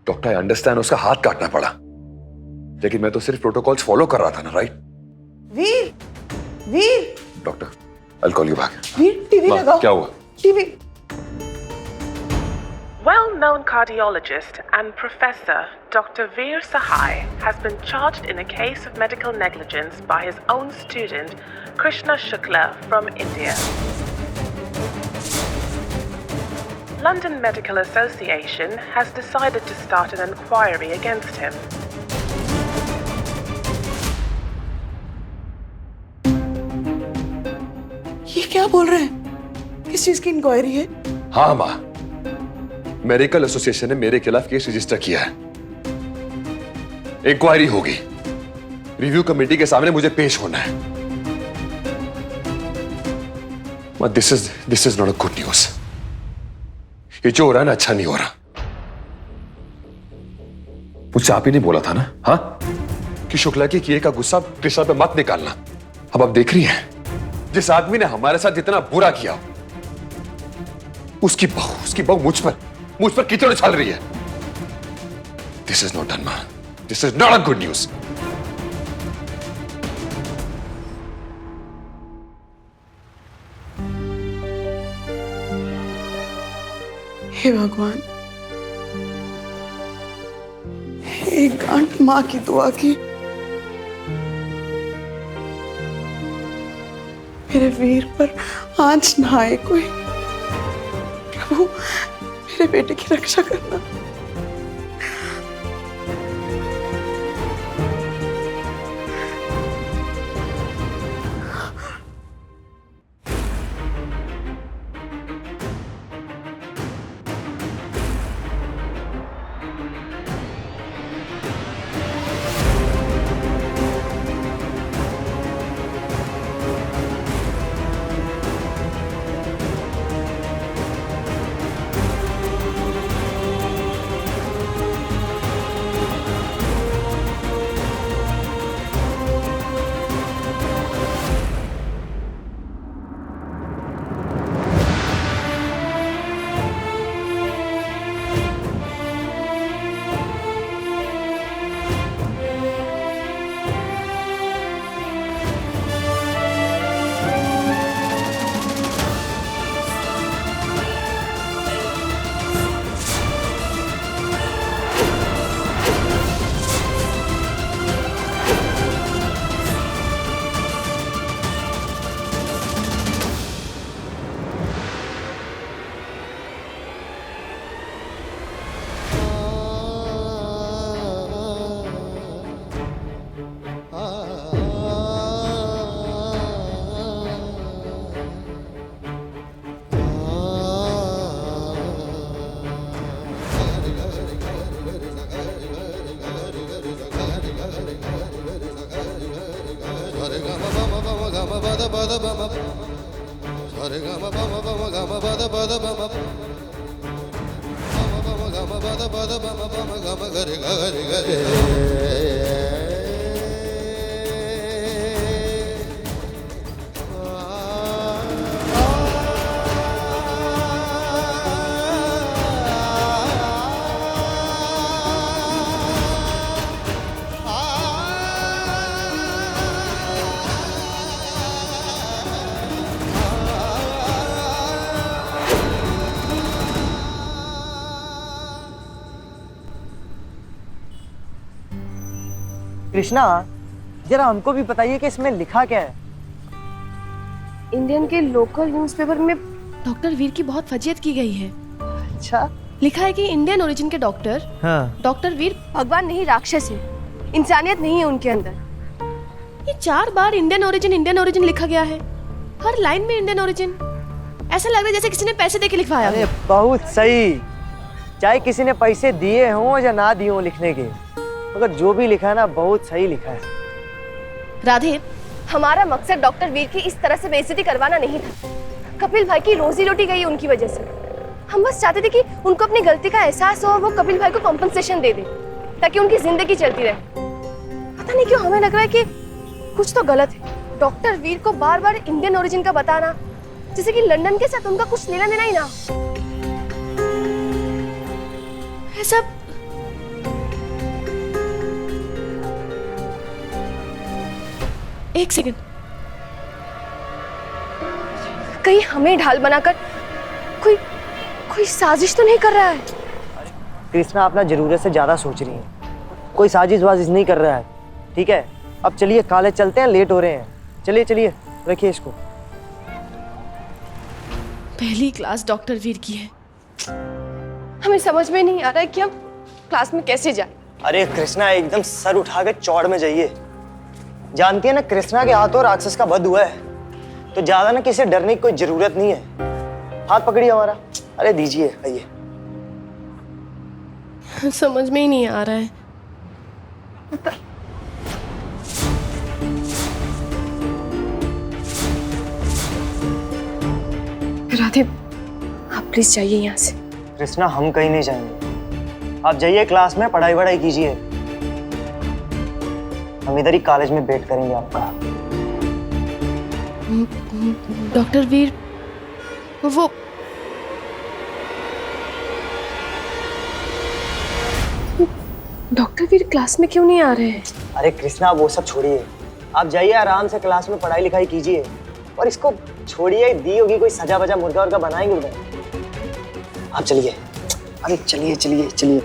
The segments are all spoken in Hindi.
डॉक्टर आई अंडरस्टैंड, उसका हाथ काटना पड़ा, लेकिन मैं तो सिर्फ प्रोटोकॉल्स फॉलो कर रहा था ना, right? Veer, Veer, doctor I will call you back. Veer TV लगाओ। क्या हुआ? TV. Well-known cardiologist and professor Dr. Veer Sahai has been charged in a case of medical negligence by his own student Krishna Shukla from India. London Medical Association has decided to start an inquiry against him. ये क्या बोल रहे हैं? किस चीज की इंक्वायरी है? हाँ माँ, मेडिकल एसोसिएशन ने मेरे खिलाफ केस रजिस्टर किया है। इंक्वायरी होगी, रिव्यू कमेटी के सामने मुझे पेश होना है। This is not a good news. ये जो हो रहा है ना, अच्छा नहीं हो रहा। मुझसे आप ही नहीं बोला था ना, हाँ, कि शुक्ला की किए का गुस्सा कृष्णा पे मत निकालना। अब आप देख रही हैं, जिस आदमी ने हमारे साथ जितना बुरा किया, उसकी बहू मुझ पर कीचड़ उछाल रही है। This is not done man, this is not a good news. हे भगवान, एक गांठ माँ की दुआ की मेरे वीर पर आंच ना आए कोई। प्रभु, मेरे बेटे की रक्षा करना। कृष्णा, जरा हमको भी बताइए कि इसमें लिखा क्या है? इंडियन के लोकल न्यूज़पेपर में डॉक्टर वीर की बहुत फजीयत की गई है। अच्छा, लिखा है कि इंडियन ओरिजिन के डॉक्टर, हाँ, डॉक्टर वीर भगवान नहीं राक्षस है, इंसानियत नहीं है उनके अंदर। ये 4 बार इंडियन ओरिजिन लिखा गया है, हर लाइन में इंडियन ओरिजिन। ऐसा लग रहा है जैसे किसी ने पैसे देके लिखवाया। अरे बहुत सही, चाहे किसी ने पैसे दिए हों या ना दिए हों लिखने के, मगर जो भी लिखा है ना, बहुत सही लिखा है। राधे, हमारा मकसद डॉक्टर वीर की इस तरह से बेइज्जती करवाना नहीं था। कपिल भाई की रोजी रोटी गई उनकी वजह से। हम बस चाहते थे कि उनको अपनी गलती का एहसास हो और वो कपिल भाई को कॉम्पनसेशन दे दे, ताकि उनकी जिंदगी चलती रहे। पता नहीं क्यों हमें लग रहा है कि कुछ तो गलत है। डॉक्टर वीर को बार बार इंडियन ओरिजिन का बताना, जैसे कि लंदन के साथ उनका कुछ लेना देना ही ना। एक सेकंड, कहीं हमें ढाल बनाकर कोई कोई साजिश तो नहीं कर रहा है? कृष्णा अपना जरूरत से ज्यादा सोच रही है, कोई साजिश वाजिश नहीं कर रहा है। ठीक है, अब चलिए कॉलेज चलते हैं, लेट हो रहे हैं। चलिए चलिए, रखिए इसको। पहली क्लास डॉक्टर वीर की है, हमें समझ में नहीं आ रहा है कि हम क्लास में कैसे जाए। अरे कृष्णा, एकदम सर उठा के चौड़ में जाइए। जानती है ना, कृष्णा के हाथों राक्षस का वध हुआ है, तो ज्यादा ना किसी डरने की कोई जरूरत नहीं है। हाथ पकड़िए हमारा। अरे दीजिए, आइए। समझ में ही नहीं आ रहा है। राधे, आप प्लीज जाइए यहाँ से। कृष्णा, हम कहीं नहीं जाएंगे, आप जाइए क्लास में पढ़ाई वढ़ाई कीजिए। हम इधर ही कॉलेज में वेट करेंगे आपका। डॉक्टर वीर, वो डॉक्टर वीर क्लास में क्यों नहीं आ रहे हैं? अरे कृष्णा, वो सब छोड़िए, आप जाइए आराम से क्लास में पढ़ाई लिखाई कीजिए। और इसको छोड़िए, दी होगी कोई सजा वजा मुर्गा वर्गा बनाएंगे उधर। आप चलिए। अरे चलिए चलिए चलिए।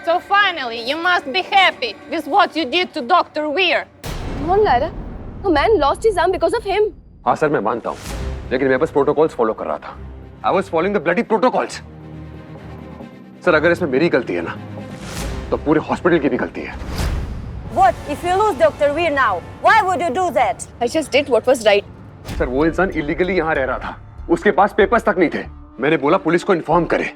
So finally, you must be happy with what you did to Dr. Weir. Come on, Lyra. A man lost his arm because of him. हाँ सर, मैं मानता हूँ, लेकिन मैं बस प्रोटोकॉल्स फॉलो कर रहा था। I was following the bloody protocols. Sir, अगर इसमें मेरी गलती है ना, तो पूरे हॉस्पिटल की भी गलती है। What if you lose Dr. Weir now? Why would you do that? I just did what was right. Sir, वो इंसान इलीगली यहाँ रह रहा था, उसके पास पेपर्स तक नहीं थे। मैंने बोला पुलिस को इन्फॉर्म करे,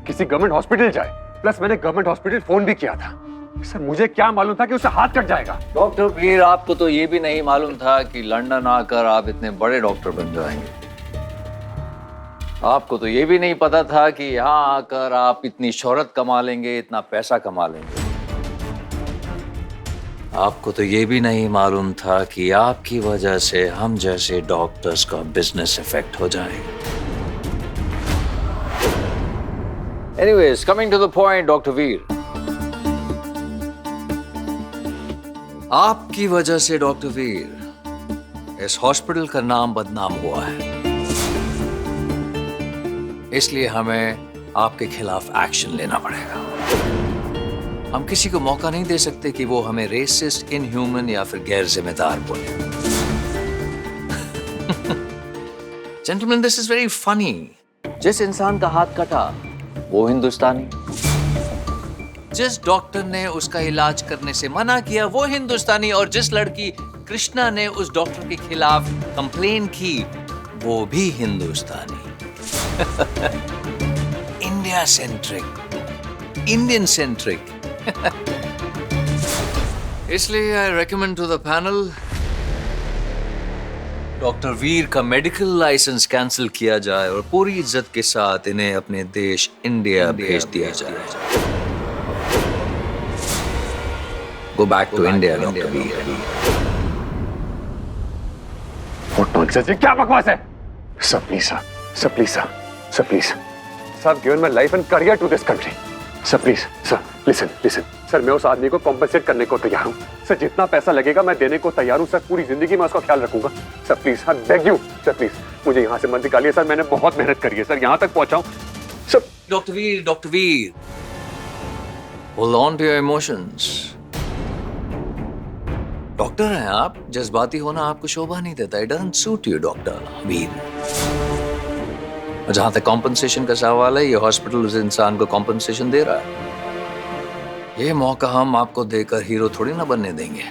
किसी गवर्नमेंट हॉस्पिटल जाए। प्लस मैंने गवर्नमेंट हॉस्पिटल फोन भी किया था। सर, मुझे क्या मालूम था कि उससे हाथ कट जाएगा। डॉक्टर वीर, आपको तो ये भी नहीं मालूम था कि लंदन आकर आप इतने बड़े डॉक्टर बन जाएंगे। आपको तो ये भी नहीं पता था कि यहाँ आकर आप इतनी शोहरत कमा लेंगे, इतना पैसा कमा लेंगे। आपको तो ये भी नहीं मालूम था कि आपकी वजह से हम जैसे डॉक्टर्स का बिजनेस इफेक्ट हो जाएगा। Anyways, coming to the point, doctor Veer, आपकी वजह से डॉक्टर वीर, इस हॉस्पिटल का नाम बदनाम हुआ है। इसलिए हमें आपके खिलाफ एक्शन लेना पड़ेगा। हम किसी को मौका नहीं दे सकते कि वो हमें रेसिस्ट, इनह्यूमन या फिर गैर जिम्मेदार बोले। Gentleman, this is very funny. जिस इंसान का हाथ कटा वो हिंदुस्तानी, जिस डॉक्टर ने उसका इलाज करने से मना किया वो हिंदुस्तानी, और जिस लड़की कृष्णा ने उस डॉक्टर के खिलाफ कंप्लेन की वो भी हिंदुस्तानी। India centric, Indian centric. इसलिए I recommend to the panel, doctor Veer का मेडिकल लाइसेंस कैंसिल किया जाए और पूरी इज्जत के साथ इन्हें अपने देश इंडिया भेज दिया जाए। Go back to India, doctor Veer. What nonsense! ये क्या बकवास है? Sir, please, sir. Sir, please, sir. Sir, please. Sir, I've given my life and career to this country. Sir, please, sir, listen, listen. Sir, मैं उस आदमी को कॉम्पेंसेट करने को तैयार हूँ। सर, जितना पैसा लगेगा मैं देने को तैयार हूँ। सर, पूरी जिंदगी मैं उसका ख्याल रखूंगा। Sir, please, I beg you, sir, please, मुझे यहाँ से मत निकालिए। सर, मैंने बहुत मेहनत करी है। सर, यहाँ तक पहुँचाऊँ। Sir, doctor Veer, hold on to your emotions. Doctor हैं आप, जज्बाती होना आपको शोभा नहीं देता। It doesn't suit you, doctor Veer. और जहां तक कॉम्पनसेशन का सवाल है, ये हॉस्पिटल उस इंसान को कॉम्पनसेशन दे रहा है। ये मौका हम आपको देकर हीरो थोड़ी ना बनने देंगे।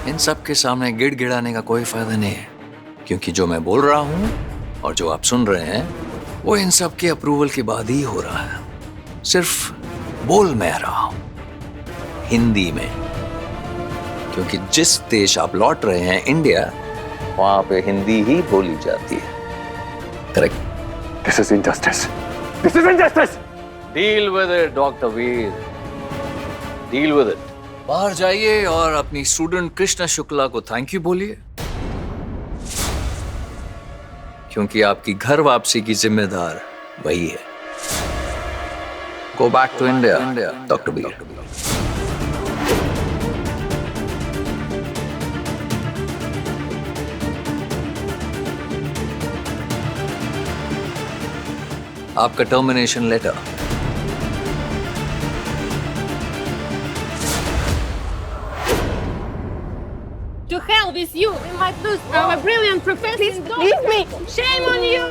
इन सब के सामने गिड़गिड़ाने का कोई फायदा नहीं है, क्योंकि जो मैं बोल रहा हूं और जो आप सुन रहे हैं वो इन सब के अप्रूवल के बाद ही हो रहा है। सिर्फ बोल मैं रहा हूं हिंदी में, क्योंकि जिस देश आप लौट रहे हैं, इंडिया, वहां पे हिंदी ही बोली जाती है। Correct? this is injustice. This is injustice. Deal with it doctor Veer, deal with it. बाहर जाइए और अपनी स्टूडेंट कृष्णा शुक्ला को थैंक यू बोलिए, क्योंकि आपकी घर वापसी की जिम्मेदार वही है। Go back to India, Dr. B. आपका termination letter. To hell with you! We might lose our brilliant professor. Please leave me! Shame on you!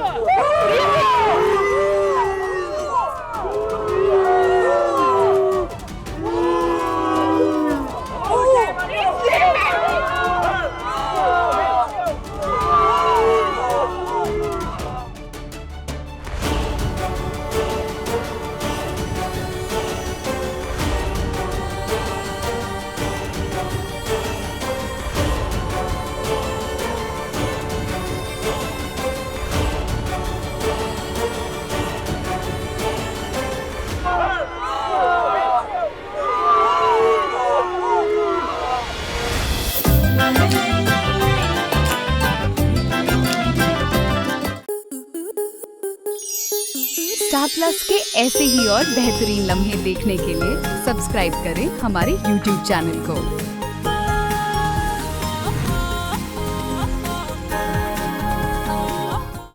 Star plus के ऐसे ही और बेहतरीन लम्हे देखने के लिए सब्सक्राइब करें हमारे YouTube चैनल को।